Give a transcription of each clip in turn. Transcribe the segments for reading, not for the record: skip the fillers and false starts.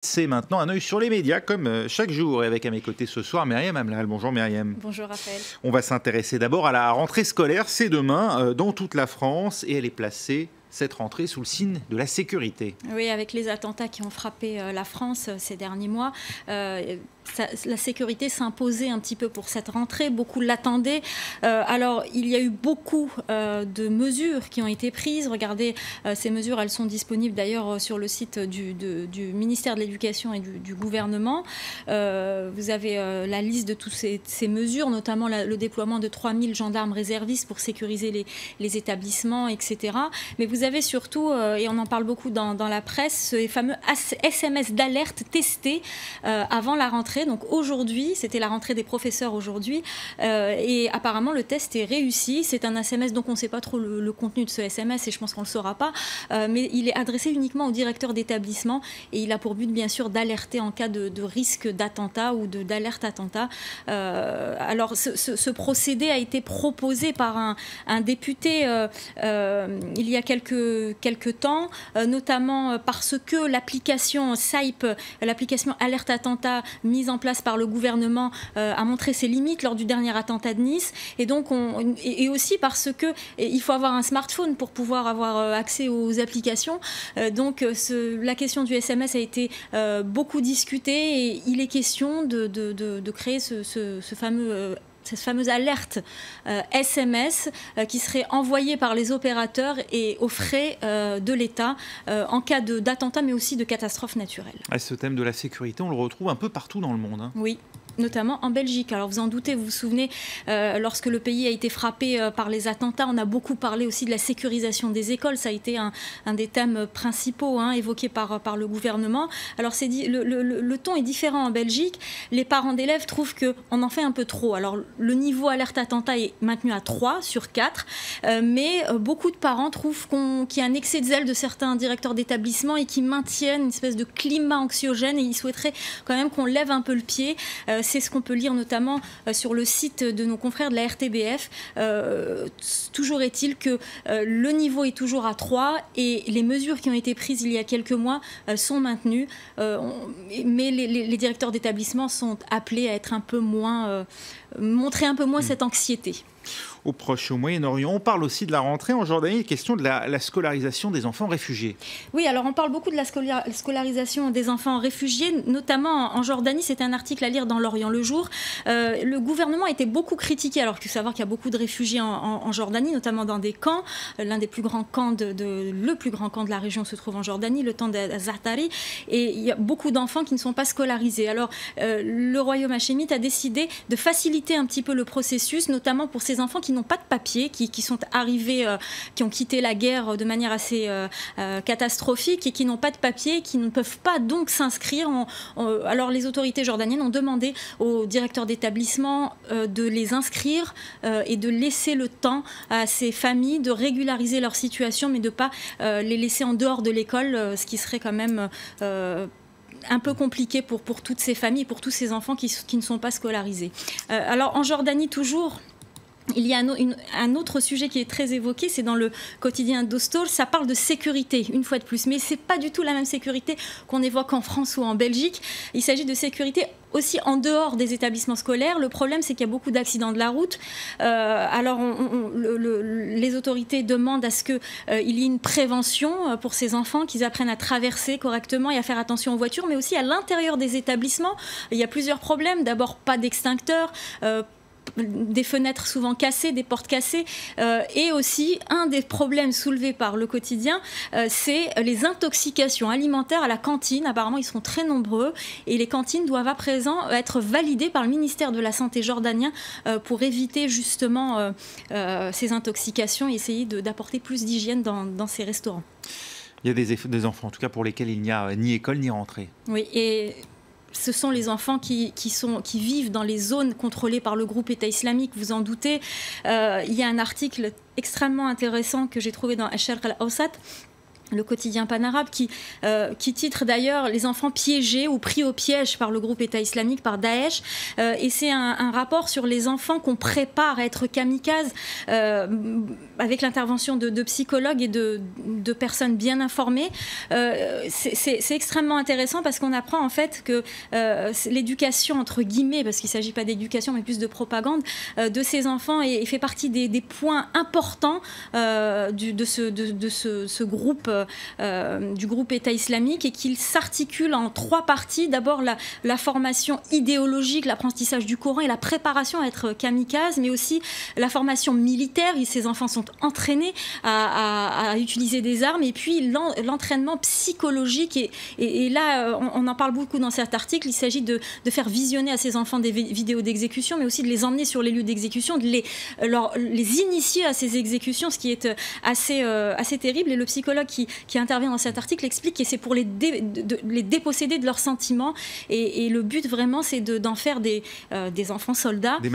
C'est maintenant un œil sur les médias, comme chaque jour. Et avec à mes côtés ce soir, Myriam Amlal. Bonjour Myriam. Bonjour Raphaël. On va s'intéresser d'abord à la rentrée scolaire. C'est demain dans toute la France et elle est placée, cette rentrée, sous le signe de la sécurité. Oui, avec les attentats qui ont frappé la France ces derniers mois, la sécurité s'imposait un petit peu pour cette rentrée. Beaucoup l'attendaient. Alors, il y a eu beaucoup de mesures qui ont été prises. Regardez, ces mesures, elles sont disponibles d'ailleurs sur le site du ministère de l'Éducation et du gouvernement. Vous avez la liste de toutes ces mesures, notamment le déploiement de 3000 gendarmes réservistes pour sécuriser les établissements, etc. Mais vous avez surtout, et on en parle beaucoup dans la presse, ces fameux SMS d'alerte testés avant la rentrée. Donc aujourd'hui, c'était la rentrée des professeurs aujourd'hui, et apparemment le test est réussi. C'est un SMS, donc on ne sait pas trop le contenu de ce SMS, et je pense qu'on ne le saura pas, mais il est adressé uniquement au directeur d'établissement, et il a pour but bien sûr d'alerter en cas de risque d'attentat ou d'alerte attentat. Alors ce procédé a été proposé par un député il y a quelques temps, notamment parce que l'application SAIP, l'application alerte attentat mise en place par le gouvernement, a montré ses limites lors du dernier attentat de Nice, et donc et aussi parce que il faut avoir un smartphone pour pouvoir avoir accès aux applications. Donc la question du SMS a été beaucoup discutée, et il est question de créer cette fameuse alerte SMS qui serait envoyée par les opérateurs et aux frais de l'État en cas d'attentat, mais aussi de catastrophe naturelle. Ce thème de la sécurité, on le retrouve un peu partout dans le monde, hein. Oui. Notamment en Belgique. Alors vous en doutez, vous vous souvenez, lorsque le pays a été frappé par les attentats, on a beaucoup parlé aussi de la sécurisation des écoles. Ça a été un des thèmes principaux évoqués par le gouvernement. Alors le ton est différent en Belgique. Les parents d'élèves trouvent qu'on en fait un peu trop. Alors le niveau alerte attentat est maintenu à 3 sur 4, mais beaucoup de parents trouvent qu'il y a un excès de zèle de certains directeurs d'établissement et qui maintiennent une espèce de climat anxiogène, et ils souhaiteraient quand même qu'on lève un peu le pied. C'est ce qu'on peut lire notamment sur le site de nos confrères de la RTBF. Toujours est-il que le niveau est toujours à 3, et les mesures qui ont été prises il y a quelques mois sont maintenues. Mais les directeurs d'établissement sont appelés à être un peu moins, montrer un peu moins cette anxiété. Au Proche, au Moyen-Orient, on parle aussi de la rentrée en Jordanie, question de la scolarisation des enfants réfugiés. Oui, alors on parle beaucoup de la scolarisation des enfants réfugiés, notamment en Jordanie. C'est un article à lire dans l'Orient le jour. Le gouvernement a été beaucoup critiqué, alors qu'il faut savoir qu'il y a beaucoup de réfugiés en Jordanie, notamment dans des camps. L'un des plus grands camps le plus grand camp de la région se trouve en Jordanie, le camp d'Azatari, et il y a beaucoup d'enfants qui ne sont pas scolarisés. Alors le royaume hachémite a décidé de faciliter un petit peu le processus, notamment pour ces enfants qui n'ont pas de papier, qui sont arrivés, qui ont quitté la guerre de manière assez catastrophique, et qui n'ont pas de papier, qui ne peuvent pas donc s'inscrire. Alors les autorités jordaniennes ont demandé aux directeurs d'établissement de les inscrire et de laisser le temps à ces familles de régulariser leur situation, mais de ne pas les laisser en dehors de l'école, ce qui serait quand même un peu compliqué pour toutes ces familles, pour tous ces enfants qui ne sont pas scolarisés. Alors en Jordanie toujours, il y a un autre sujet qui est très évoqué, c'est dans le quotidien Dostor. Ça parle de sécurité, une fois de plus, mais ce n'est pas du tout la même sécurité qu'on évoque en France ou en Belgique. Il s'agit de sécurité aussi en dehors des établissements scolaires. Le problème, c'est qu'il y a beaucoup d'accidents de la route. Alors, les autorités demandent à ce qu'il y ait une prévention pour ces enfants, qu'ils apprennent à traverser correctement et à faire attention aux voitures, mais aussi à l'intérieur des établissements. Il y a plusieurs problèmes. D'abord, pas d'extincteurs, des fenêtres souvent cassées, des portes cassées, et aussi un des problèmes soulevés par le quotidien, c'est les intoxications alimentaires à la cantine. Apparemment, ils sont très nombreux, et les cantines doivent à présent être validées par le ministère de la Santé jordanien pour éviter justement ces intoxications et essayer d'apporter plus d'hygiène dans ces restaurants. Il y a des enfants, en tout cas, pour lesquels il n'y a ni école ni rentrée. Oui, et ce sont les enfants qui vivent dans les zones contrôlées par le groupe État islamique, vous en doutez. Il y a un article extrêmement intéressant que j'ai trouvé dans Al-Sharq al-Awsat le quotidien panarabe, qui titre d'ailleurs « Les enfants piégés ou pris au piège par le groupe État islamique, par Daesh ». Et c'est un rapport sur les enfants qu'on prépare à être kamikazes, avec l'intervention de psychologues et de personnes bien informées. C'est extrêmement intéressant parce qu'on apprend en fait que l'éducation, entre guillemets, parce qu'il ne s'agit pas d'éducation mais plus de propagande, de ces enfants fait partie des points importants de ce groupe, du groupe État islamique, et qu'il s'articule en 3 parties. D'abord la formation idéologique, l'apprentissage du Coran et la préparation à être kamikaze, mais aussi la formation militaire. Ces enfants sont entraînés à utiliser des armes, et puis l'entraînement psychologique. Et là, on en parle beaucoup dans cet article. Il s'agit de faire visionner à ces enfants des vidéos d'exécution, mais aussi de les emmener sur les lieux d'exécution, de les initier à ces exécutions, ce qui est assez terrible. Et le psychologue qui intervient dans cet article explique que c'est pour les déposséder de leurs sentiments, et le but vraiment c'est d'en faire des enfants soldats, des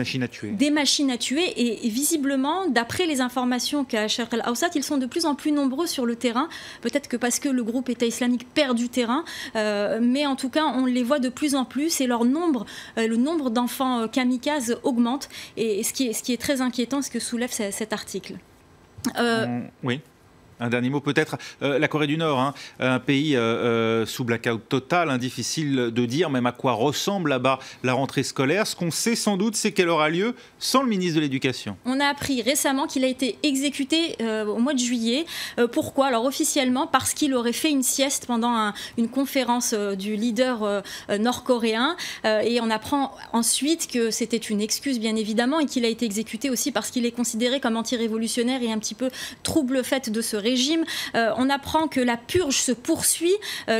machines à tuer, et visiblement, d'après les informations qu'a Sharq al-Awsat, ils sont de plus en plus nombreux sur le terrain, peut-être que parce que le groupe État islamique perd du terrain, mais en tout cas on les voit de plus en plus, et le nombre d'enfants kamikazes augmente, et ce qui est très inquiétant, ce que soulève cet article. Oui. Un dernier mot peut-être, la Corée du Nord, un pays sous blackout total, difficile de dire même à quoi ressemble là-bas la rentrée scolaire. Ce qu'on sait sans doute, c'est qu'elle aura lieu sans le ministre de l'Éducation. On a appris récemment qu'il a été exécuté au mois de juillet. Pourquoi? Alors officiellement parce qu'il aurait fait une sieste pendant une conférence du leader nord-coréen, et on apprend ensuite que c'était une excuse bien évidemment, et qu'il a été exécuté aussi parce qu'il est considéré comme anti-révolutionnaire et un petit peu trouble-fête de ce régime. On apprend que la purge se poursuit,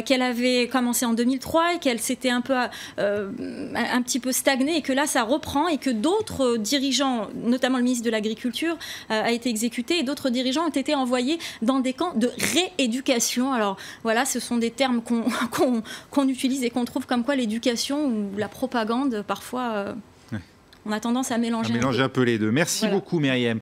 qu'elle avait commencé en 2003 et qu'elle s'était un petit peu stagnée, et que là ça reprend, et que d'autres dirigeants, notamment le ministre de l'Agriculture, a été exécuté, et d'autres dirigeants ont été envoyés dans des camps de rééducation. Alors voilà, ce sont des termes qu'on utilise et qu'on trouve, comme quoi l'éducation ou la propagande, parfois, on a tendance à mélanger un peu les deux. Merci beaucoup, Myriam.